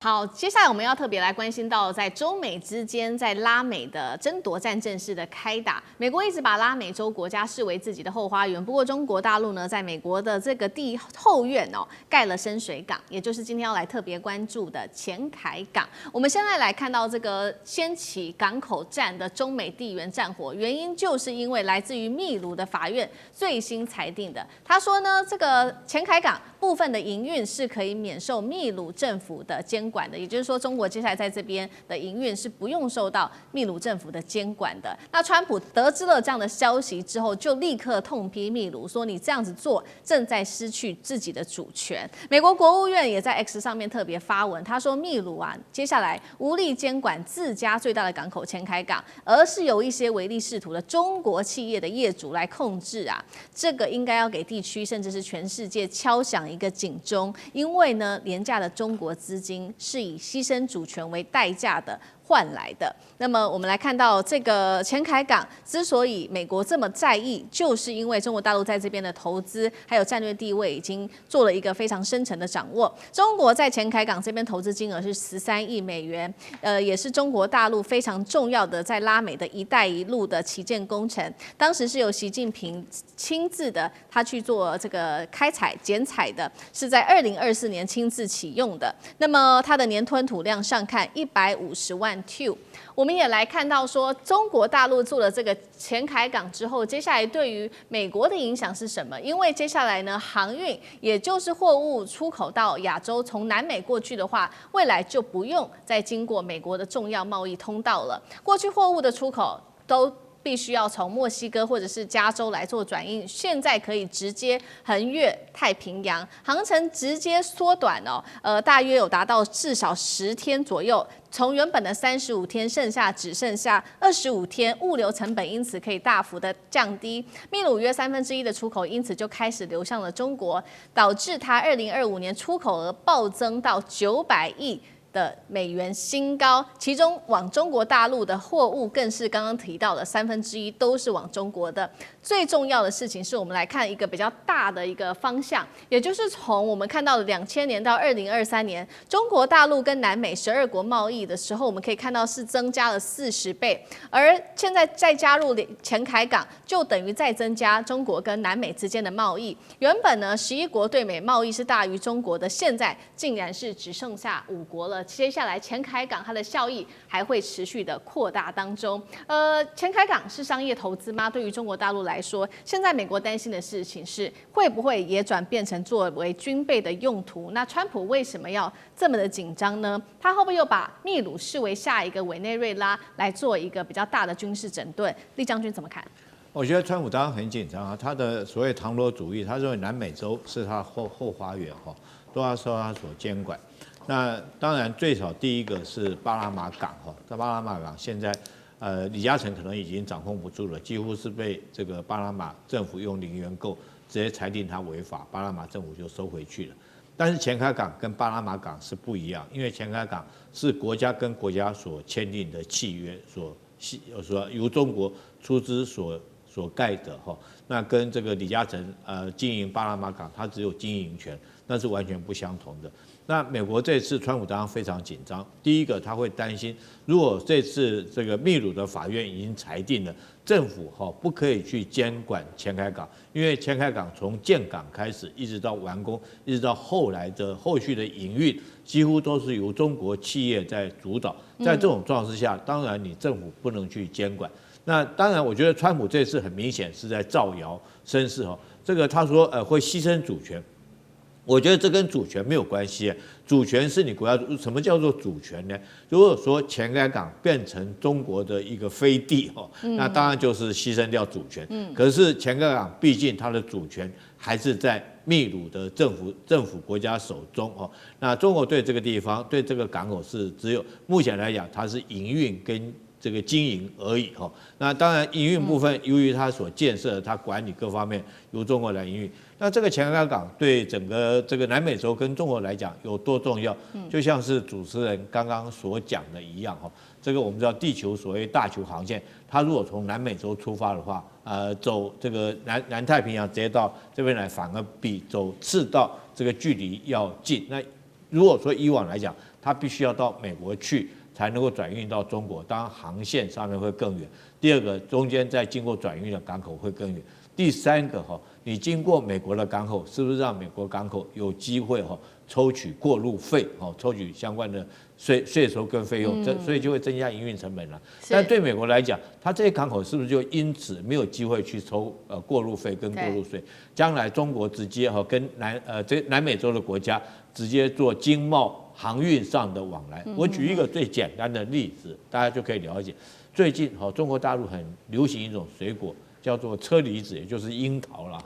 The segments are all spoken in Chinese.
好，接下來我們要特別來關心到，在中美之間在拉美的爭奪戰正式的開打。美國一直把拉美洲國家視為自己的後花園，不過中國大陸呢，在美國的這個後院蓋了深水港，也就是今天要來特別關注的前凱港。我們現在來看到這個掀起港口戰的中美地緣戰火，原因就是因為來自於秘魯的法院最新裁定的。他說呢，這個前凱港部分的營運是可以免受秘魯政府的監管的，也就是說，中國接下來在這邊的營運是不用受到秘魯政府的監管的。那川普得知了這樣的消息之後，就立刻痛批秘魯，說你這樣子做正在失去自己的主權。美國國務院也在 X 上面特別發文，他說秘魯啊，接下來無力監管自家最大的港口前凱港，而是由一些唯利是圖的中國企業的業主來控制啊。這個應該要給地區甚至是全世界敲響一個警鐘，因為呢，廉價的中國資金是以犧牲主權為代價的換來的。那麼我們来看到這個前凱港之所以美國這麼在意，就是因為中國大陸在這邊的投資還有戰略地位已經做了一個非常深層的掌握。中國在前凱港這邊投資金額是13億美元，也是中國大陸非常重要的在拉美的一帶一路的旗艦工程。當時是由習近平親自的他去做這個開採剪採的，是在2024年親自啟用的。那麼它的年吞吐量上看150萬 Q。我們也來看到說，中國大陸做了這個前凱港之後，接下來對於美國的影響是什麼？因為接下來呢，航運也就是貨物出口到亞洲，從南美過去的話，未來就不用再經過美國的重要貿易通道了。過去貨物的出口都必須要從墨西哥或者是加州來做轉運，現在可以直接橫越太平洋，航程直接縮短大約有達到至少10天左右。從原本的35天，只剩下25天，物流成本因此可以大幅的降低。秘魯約1/3的出口因此就開始流向了中國，導致它2025年出口額暴增到900億的美元新高，其中往中國大陸的貨物更是剛剛提到的1/3都是往中國的。最重要的事情是我們來看一個比较大的一個方向，也就是從我們看到的2000年到2023年，中國大陸跟南美12國貿易的時候，我們可以看到是增加了40倍，而現在再加入前凱港，就等於再增加中國跟南美之間的貿易。原本呢，11國對美貿易是大於中國的，現在竟然是只剩下5國了。接下來前凱港它的效益還會持續的擴大當中。前凱港是商業投資嗎？對於中國大陸來說，現在美國擔心的事情是會不會也轉變成作為軍備的用途？那川普為什麼要這麼的緊張呢？他會不會又把秘魯視為下一個委內瑞拉來做一個比較大的軍事整頓？厲將軍怎麼看？我覺得川普當然很緊張啊，他的所謂唐羅主義，他認為南美洲是他後花園都要受他所監管。那當然，最少第一個是巴拿馬港在巴拿馬港現在，李嘉誠可能已經掌控不住了，幾乎是被這個巴拿馬政府用零元購直接裁定他違法，巴拿馬政府就收回去了。但是前凱港跟巴拿馬港是不一樣，因為前凱港是國家跟國家所簽訂的契約，所由中國出資所蓋的那跟這個李嘉誠經營巴拿馬港，他只有經營權，那是完全不相同的。那美國這次川普當然非常緊張，第一個他會擔心，如果這次這個秘魯的法院已經裁定了，政府不可以去監管前凱港，因為前凱港從建港開始，一直到完工，一直到後來的後續的營運，幾乎都是由中國企業在主導。在這種狀況之下，當然你政府不能去監管。那當然，我覺得川普這次很明顯是在造謠生事這個他說會犧牲主權。我覺得這跟主權沒有關係，主權是你國家。什麼叫做主權呢？如果說前凱港變成中國的一個飛地那當然就是犧牲掉主權。可是前凱港畢竟它的主權還是在秘魯的政府國家手中那中國對這個地方對這個港口是只有目前來講它是營運跟這個經營而已那當然營運部分由於它所建設它管理各方面由中國來營運。那這個前凱港對整個這個南美洲跟中國來講有多重要？就像是主持人剛剛所講的一樣這個我們知道地球所謂大球航線，它如果從南美洲出發的話，走這個南太平洋直接到這邊來，反而比走赤道這個距離要近。那如果說以往來講，它必須要到美國去才能夠轉運到中國，當然航線上面會更遠。第二個，中間再經過轉運的港口會更遠。第三個你經過美國的港口，是不是讓美國港口有機會抽取過路費，抽取相關的稅收跟費用，所以就會增加營運成本了。但對美國來講，它這些港口是不是就因此沒有機會去抽過路費跟過路稅？將來中國直接跟南美洲的國家直接做經貿航運上的往來。我舉一個最簡單的例子，大家就可以了解。最近中國大陸很流行一種水果，叫做車厘子，也就是櫻桃啦。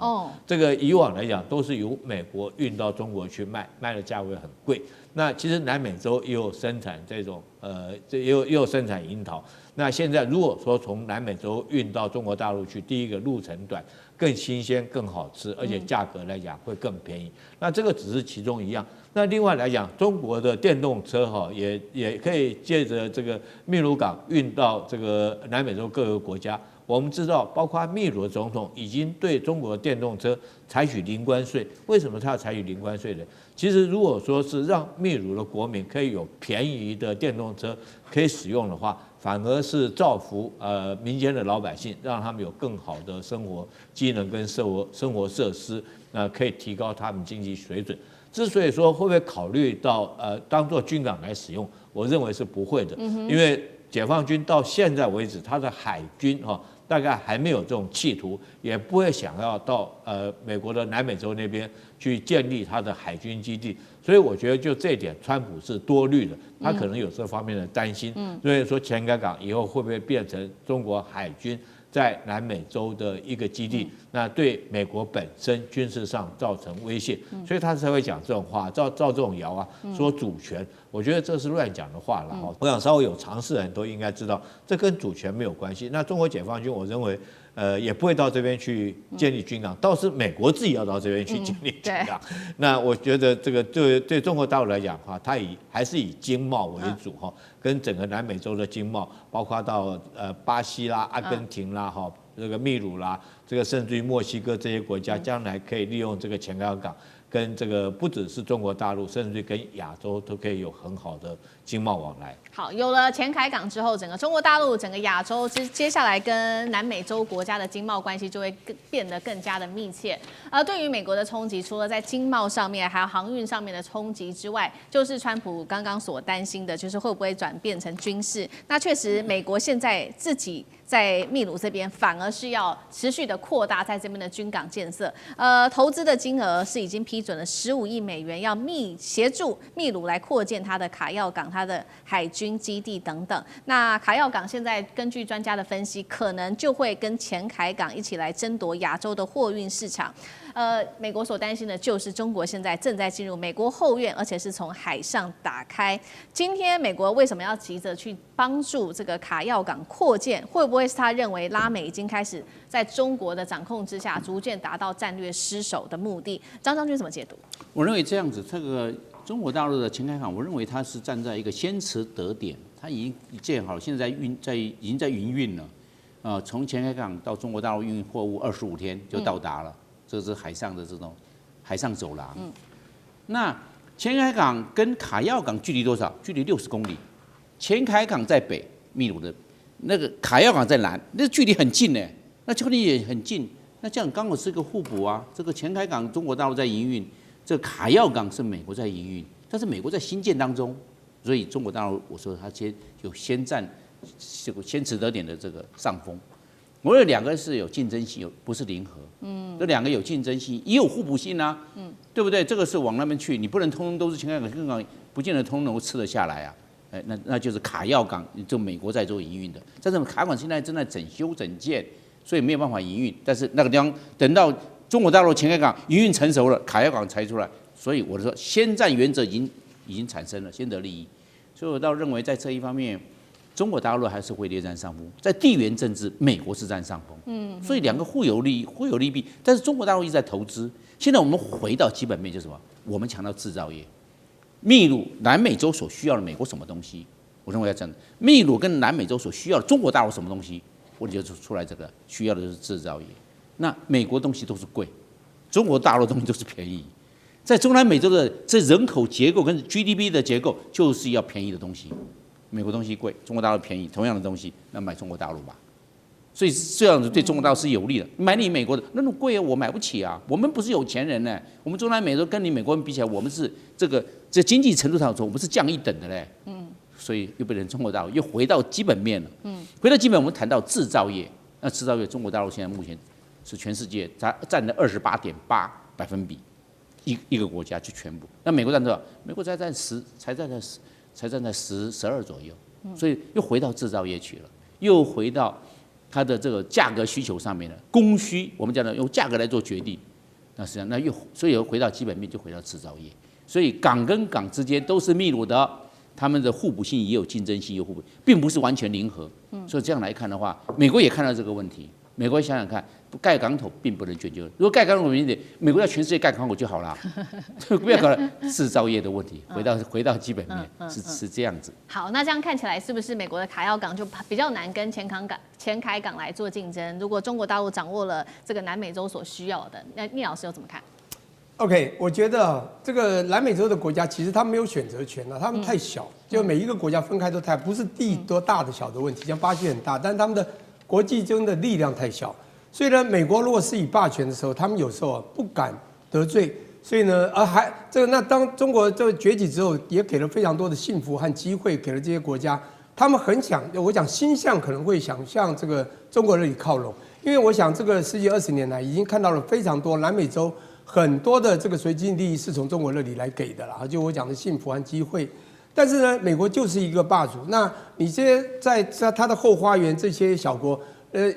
這個以往來講都是由美國運到中國去賣，賣的價位很貴。那其實南美洲也有生產這種也有生產櫻桃。那現在如果說從南美洲運到中國大陸去，第一個路程短，更新鮮、更好吃，而且價格來講會更便宜。那這個只是其中一樣。那另外來講，中國的電動車也可以借着這個秘魯港運到這個南美洲各個國家。我們知道，包括秘魯的總統已經對中國的電動車採取零關稅。為什麼他要採取零關稅呢？其實如果說是讓秘魯的國民可以有便宜的電動車可以使用的話，反而是造福民間的老百姓，讓他們有更好的生活機能跟生活設施，可以提高他們經濟水準。之所以說會不會考慮到當做軍港來使用，我認為是不會的，因為解放軍到現在為止，他的海軍大概還沒有這種企圖，也不會想要到美國的南美洲那邊去建立他的海軍基地，所以我覺得就這一點，川普是多慮的，他可能有這方面的擔心。所以說前海港以後會不會變成中國海軍在南美洲的一個基地，那對美國本身軍事上造成威脅，所以他才會講這種話，照這種謠啊，說主權，我覺得這是亂講的話了。我想稍微有常識的人都應該知道，這跟主權沒有關係。那中國解放軍，我認為也不會到這邊去建立軍港，倒是美國自己要到這邊去建立軍港。那我覺得這個對中國大陸來講的話，它還是以經貿為主哈，跟整個南美洲的經貿，包括到巴西啦、阿根廷啦、這個秘魯啦，這個甚至於墨西哥這些國家，將來可以利用這個前海港，跟這個不只是中國大陸，甚至於跟亞洲都可以有很好的經貿往來。好，有了前海港之後，整個中國大陸、整個亞洲，接下來跟南美洲國家的經貿關係就會變得更加的密切。對於美國的衝擊，除了在經貿上面，還有航運上面的衝擊之外，就是川普剛剛所擔心的，就是會不會轉變成軍事。那確實，美國現在自己在秘魯這邊，反而是要持續的擴大在這邊的軍港建設。投資的金額是已經批准了15億美元，要協助秘魯來擴建它的卡要港、它的海軍基地等等。那卡要港現在根據專家的分析，可能就會跟前海港一起來爭奪亞洲的貨運市場。美國所擔心的就是中國現在正在進入美國後院，而且是從海上打開。今天美國為什麼要急着去幫助這個卡要港擴建？會不會是他認為拉美已經開始在中國的掌控之下，逐漸達到戰略失守的目的？張將軍怎麼解讀？我認為這樣子，這個中國大陸的前海港，我認為它是站在一個先馳得點，它已經建好，現在已經在營運了。從前海港到中國大陸運貨物25天就到達了。這是海上的這種海上走廊。那前海港跟卡要港距離多少？距離60公里。前海港在北，秘魯的那個卡要港在南，那距離很近呢。那距離也很近，那這樣剛好是一個互補啊。這個前海港中國大陸在營運，這個卡要港是美國在營運，但是美國在新建當中，所以中國大陸我說它先佔這個先馳得點的這個上風。我有兩個是有競爭性，不是零和。這兩個有競爭性，也有互補性啊。對不對？這個是往那邊去，你不能通通都是前海港，不見得通通能夠吃得下來啊。那就是卡要港，就美國在做營運的。但是卡港現在正在整修整建，所以沒有辦法營運。但是那個地方等到中國大陸前海港營運成熟了，卡要港才出來。所以我說，先占原則已經產生了，先得利益。所以我倒認為在這一方面，中國大陸還是會略佔上風，在地緣政治，美國是佔上風。所以兩個互有利益，互有利弊。但是中國大陸一直在投資。現在我們回到基本面，就是什麼？我們強調製造業。秘魯、南美洲所需要的美國什麼東西？我認為要這樣。秘魯跟南美洲所需要的中國大陸什麼東西？我就出來這個需要的就是製造業。那美國東西都是貴，中國大陸東西都是便宜。在中南美洲的這人口結構跟 GDP 的結構，就是要便宜的東西。美國東西貴，中國大陸便宜，同樣的東西，那買中國大陸吧。所以這樣子對中國大陸是有利的。買你美國的那麼貴啊，我買不起啊。我們不是有錢人呢，我們中南美洲跟你美國人比起來，我們是这經濟程度上說，我們是降一等的嘞。所以又被人中國大陸又回到基本面了。回到基本，我們談到製造業，那製造業中國大陸現在目前是全世界占了28.8%，一個國家就全部。那美國占多少？美國才占12%左右。所以又回到製造業去了，又回到它的這個價格需求上面了。供需我們講的用價格來做決定，那實際上所以又回到基本面，就回到製造業。所以港跟港之間都是密魯的。他們的互補性也有競爭性，有互補，並不是完全零和。所以這樣來看的話，美國也看到這個問題。美國想想看，蓋港口並不能解決。如果蓋港口問題，美國要全世界蓋港口就好了，不要搞了製造業的問題。回到基本面，是這樣子。好，那這樣看起來，是不是美國的卡要港就比較難跟前凱港來做競爭？如果中國大陸掌握了這個南美洲所需要的，那聶老師又怎麼看？OK， 我覺得這個南美洲的國家其實他們沒有選擇權了，他們太小，就每一個國家分開都太，不是地多大的小的問題，像巴西很大，但是他們的國際中的力量太小，所以呢，美國如果是以霸權的時候，他們有時候不敢得罪，所以呢，那當中國這崛起之後，也給了非常多的幸福和機會給了這些國家，他們很想，我講心向可能會想向這個中國那裡靠攏，因為我想這個世界20年來已經看到了非常多南美洲。很多的這個隨經濟利益是從中國那裡來給的啦，就我講的幸福和機會。但是呢，美國就是一個霸主。那你這些在他的後花園這些小國，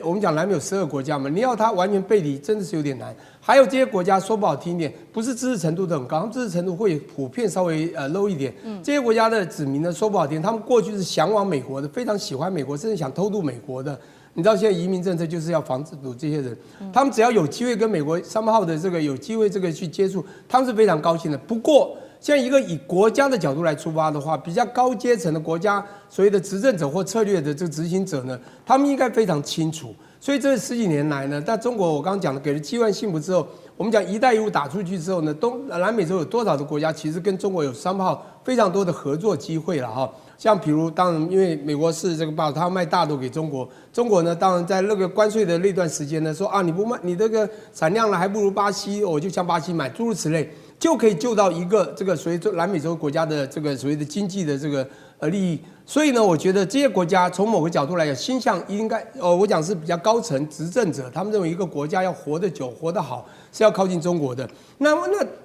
我們講南美有12個國家嘛，你要他完全背離，真的是有點難。還有這些國家說不好聽一點，不是知識程度都很高，他們知識程度會普遍稍微low 一點。這些國家的子民呢，說不好聽，他們過去是向往美國的，非常喜歡美國，甚至想偷渡美國的。你知道現在移民政策就是要防止這些人，他們只要有機會跟美國somehow的這個有機會這個去接觸，他們是非常高興的。不過，現在一個以國家的角度來出發的話，比較高階層的國家所謂的執政者或策略的這個執行者呢，他們應該非常清楚。所以這10幾年來呢，在中國我剛剛講的給了機會幸福之後，我們講一帶一路打出去之後呢，南美洲有多少的國家其實跟中國有somehow非常多的合作機會了哈。像比如，當然因為美國是這個霸主，他要賣大豆給中國，中國呢，當然在那個關稅的那段時間呢，說啊你不賣你這個產量了，還不如巴西，我就向巴西買，諸如此類，就可以救到一個這個所謂南美洲國家的這個所謂的經濟的這個利益。所以呢，我覺得這些國家從某個角度來講，心向應該我講是比較高層執政者，他們認為一個國家要活得久、活得好，是要靠近中國的。那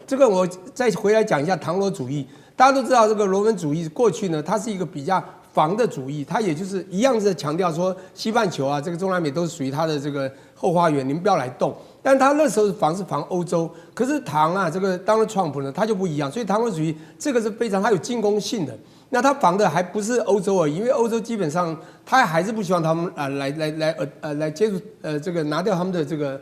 這個我再回來講一下唐羅主義。大家都知道，這個羅文主義過去呢，它是一個比較防的主義，它也就是一樣是強調說西半球啊，這個中南美都是屬於它的這個後花園，你們不要來動。但他那時候是防歐洲，可是唐啊，這個當了川普呢，他就不一樣，所以唐羅主義這個是非常它有進攻性的。那他防的還不是歐洲而已，因為歐洲基本上他還是不希望他們來接觸這個拿掉他們的這個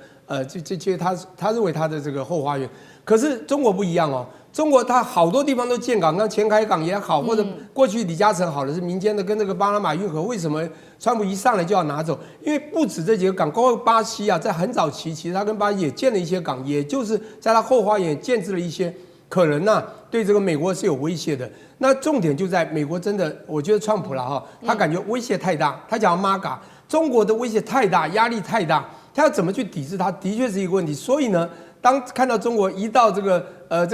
他認為他的這個後花園。可是中國不一樣哦。中國它好多地方都建港，像前凱港也好，或者過去李嘉誠好的是民間的，跟那個巴拿馬運河，為什麼川普一上來就要拿走？因為不止這幾個港，包括巴西啊，在很早期，其實他跟巴西也建了一些港，也就是在他後花園建置了一些，可能呢對這個美國是有威脅的。那重點就在美國真的，我覺得川普了哈，他感覺威脅太大，他講 MAGA， 中國的威脅太大，壓力太大，他要怎麼去抵制它，的確是一個問題。所以呢，當看到中國一到這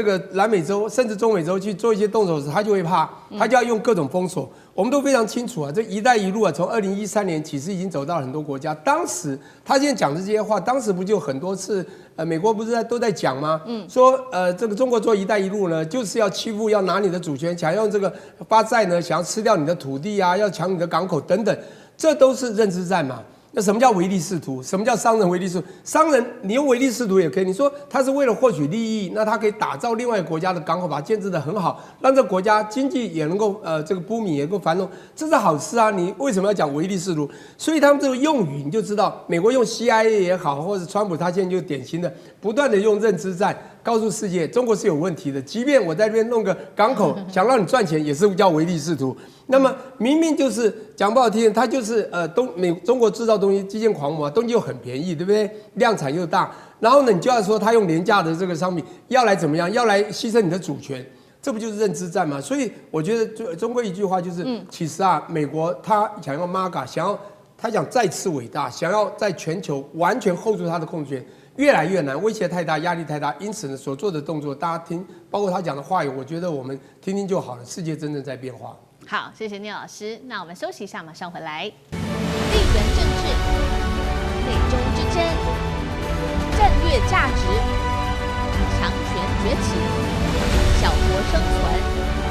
個南美洲甚至中美洲去做一些動作時，他就會怕，他就要用各種封鎖。我們都非常清楚啊，這一帶一路啊，從2013年起是已經走到了很多國家。當時他現在講的這些話，當時不就很多次美國不是都在講嗎？說這個中國做一帶一路呢，就是要欺負，要拿你的主權，想用這個發債呢，想要吃掉你的土地啊，要搶你的港口等等，這都是認知戰嘛。那什麼叫唯利是圖？什麼叫商人唯利是圖？商人你用唯利是圖也可以。你說他是為了獲取利益，那他可以打造另外一個國家的港口，把它建置得很好，讓這個國家經濟也能夠這個booming也能夠繁榮，這是好事啊！你為什麼要講唯利是圖？所以他們這個用語你就知道，美國用 CIA 也好，或者川普他現在就典型的不斷的用認知戰，告訴世界中國是有問題的。即便我在這邊弄個港口，想讓你賺錢，也是叫唯利是圖。那麼明明就是講不好聽，它就是中國製造東西，基建狂魔，東西又很便宜，對不對？量產又大，然後呢，你就要說他用廉價的這個商品要來怎麼樣，要來犧牲你的主權。這不就是認知戰嗎？所以我覺得中國一句話就是，其實啊，美國他想要 MAGA， 他想再次偉大，想要在全球完全 hold 住他的控制權，越來越難，威脅太大，壓力太大。因此呢，所做的動作，大家聽，包括他講的話語，我覺得我們聽聽就好了。世界真正在變化。好，謝謝聶老師。那我們休息一下，馬上回來。地緣政治、美中之爭、戰略價值、強權崛起。小國生存。